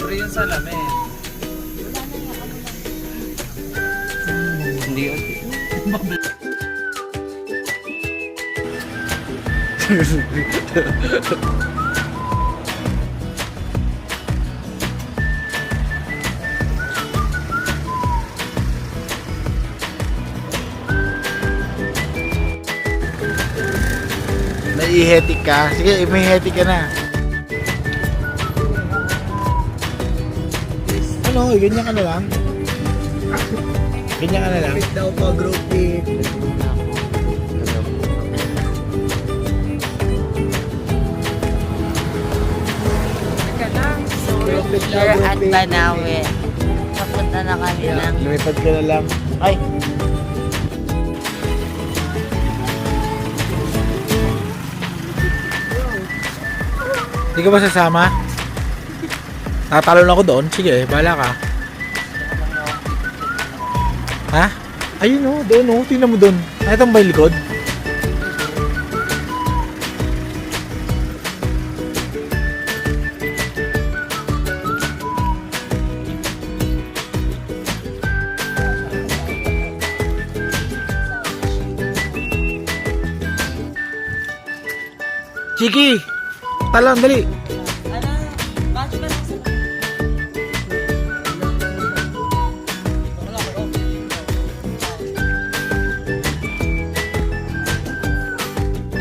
Pre yung salamin. Hindi yun. Naihetik ka? Sige, may hetik ka na. Ano, ganyan ka na lang? Ganyan ka na lang? Daw po, groupie. We're at Banawe. Papunta na kami ng... Lumipad ka na lang. Ay! Hindi ka ba sasama? Tatalon ako doon? Sige, bahala ka. Ha? Ayun o, doon o. Tingnan mo doon. Nakita mo ba yung likod? Chiki! Talon, dali!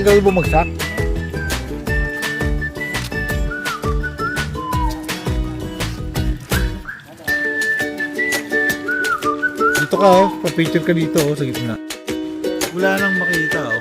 Ikaw yung bumagsak? Dito ka oh, pa-picture ka dito oh, sa gitna. Wala nang makita oh.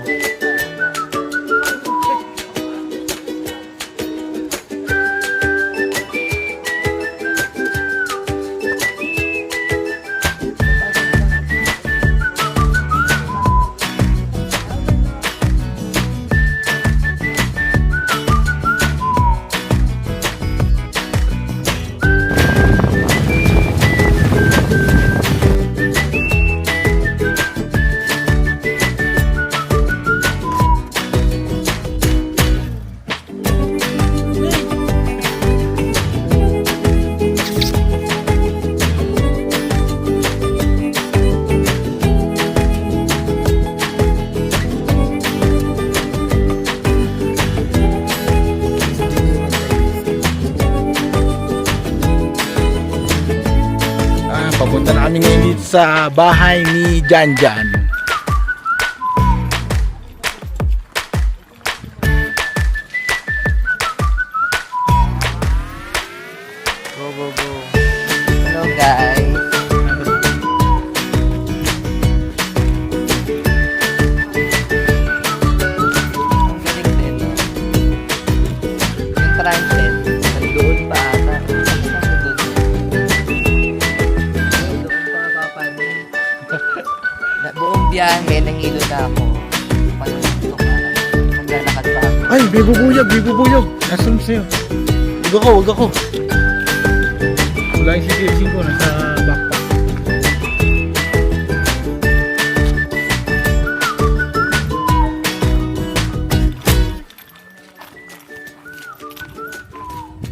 Papunta na kami ngayon dito sa bahay ni Janjan. Go, go, go. Hello, guys. Ang galing din, no? Yung transit, nandoon pa ata. Buong biyahe, nangilo na ako. Panunod ko maglalakad pa ako. Ay, bibubuyog, bibubuyog. Nasaan sa'yo? Wag ako. Wala yung situation ko, nasa backpack.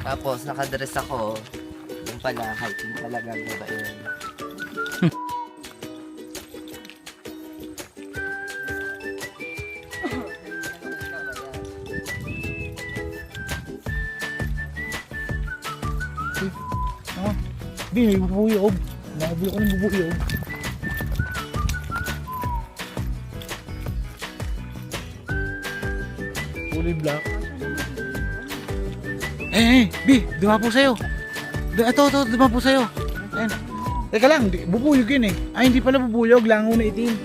Tapos, nakadress ako. Yung pala, hiking talaga ba yun? Di, may bubuyog. Nakabuli ko ng bubuyog. Fully black. Bi, dumapo sa'yo. Ito, dumapo sa'yo. Ayan. Teka lang, bubuyog yun eh. Ay, hindi pala bubuyog, lango na itim.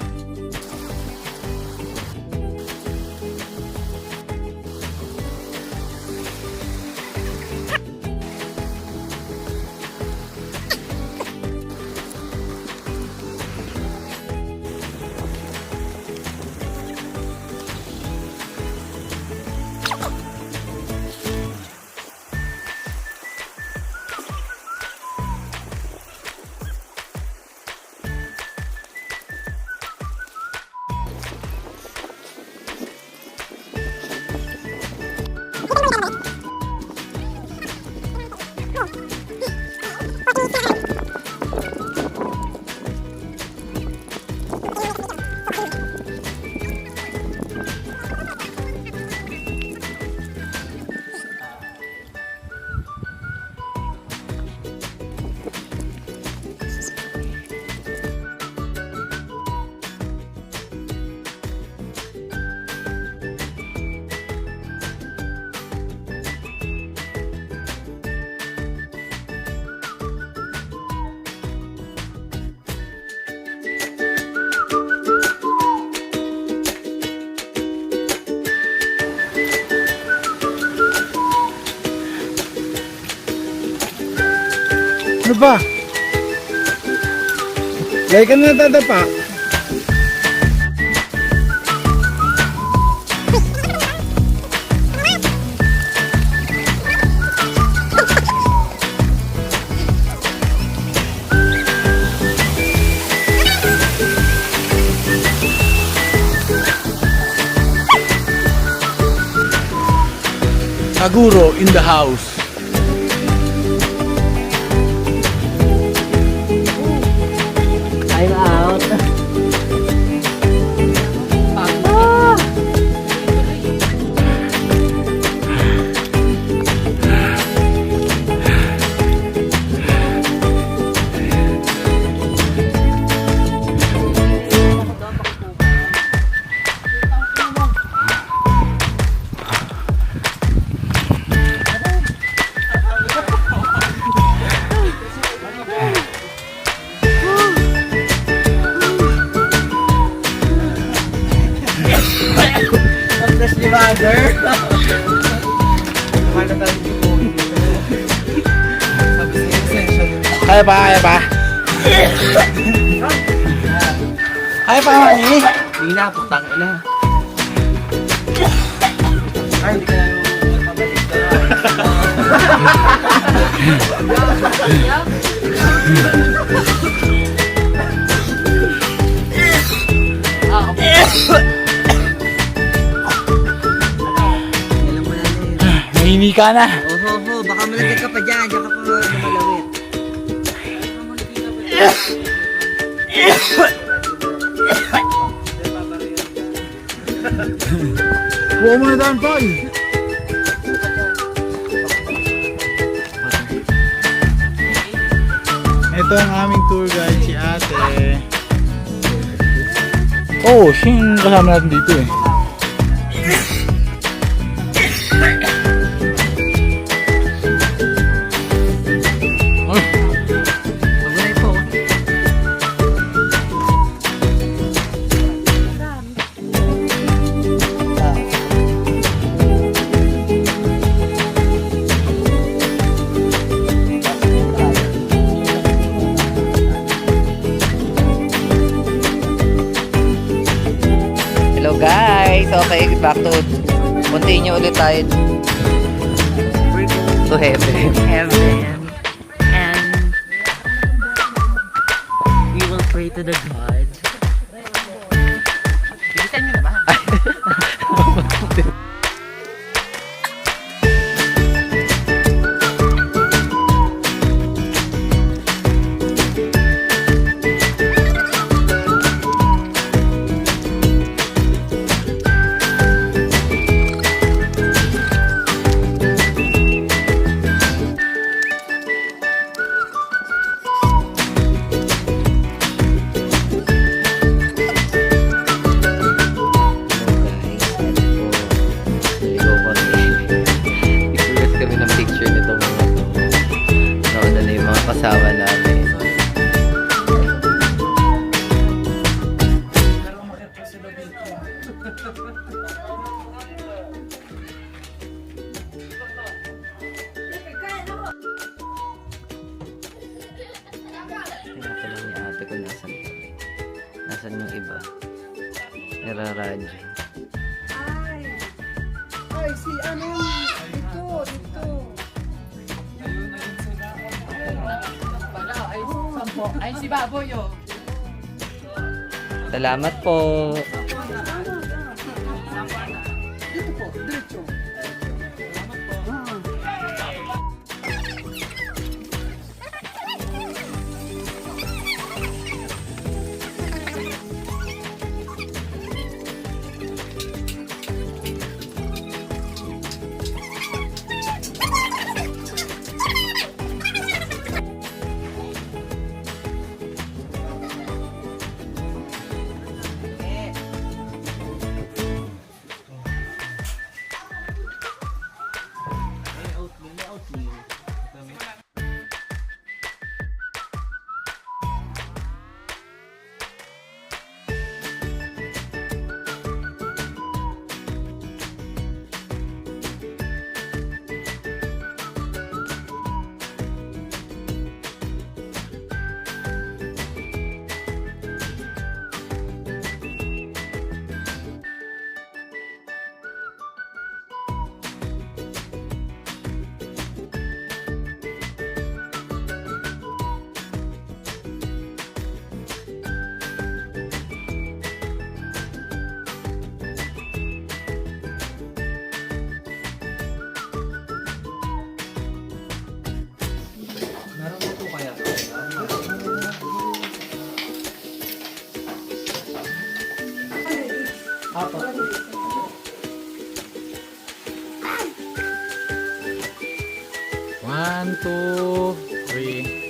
Ano ba? Lagi ka na natadapa. Aguro in the house. I'm out. Ang ni mother. Ano tayo dito? Sabi niya, essential. Kaya pa, kaya pa. Kaya pa, mani. Hindi na, putang ina. Ay, hindi ka na yung pabalik ka. Mahini ka na. Oho, baka malagay ka pa dyan. Diyan ka pa malawit. Buo mo na daan, Paul. Ito ang aming tour guide, si ate. Oh, siya yung kasama natin dito eh. Magunay po. Hello guys! Okay, back to continue ulit tayo to heaven. And we will pray to the God. Bilisan nyo na ba? Kasama namin. Tingnan ko lang yung ate ko nasan. Nasan yung iba? Nararadyo. Ay, si ano? Dito. Ay, si Baboy, oh. Salamat po. Dito po, diretso. Apat. One, two, three.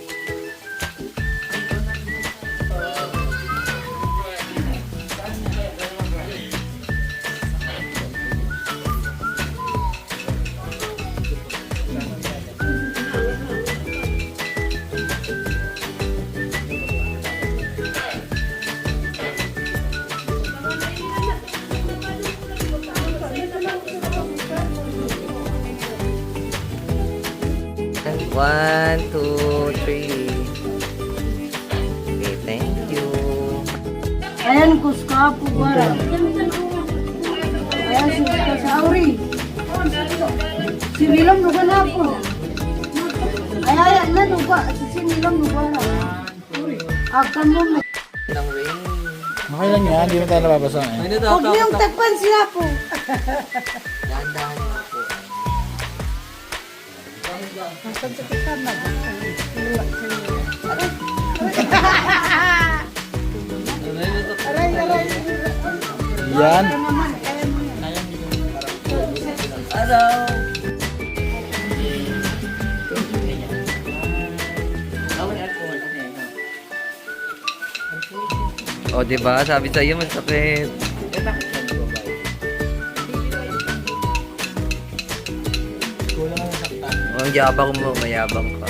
One, two, three. Okay, thank you. Ayan, kuska po bara. Ayan, suka sa auri. Si Wilom lugar na po. Ayan, na lugar. Si Wilom lugar na. Akan mo mo. Nang rain. Okay lang yan, hindi mo tayo nababasa eh. Huwag niyong takpan sila po. Dahan-dahan niyo po. Yan. O, diba? Sabi sa'yo, masakit. Ang yabang mo, mayabang ka.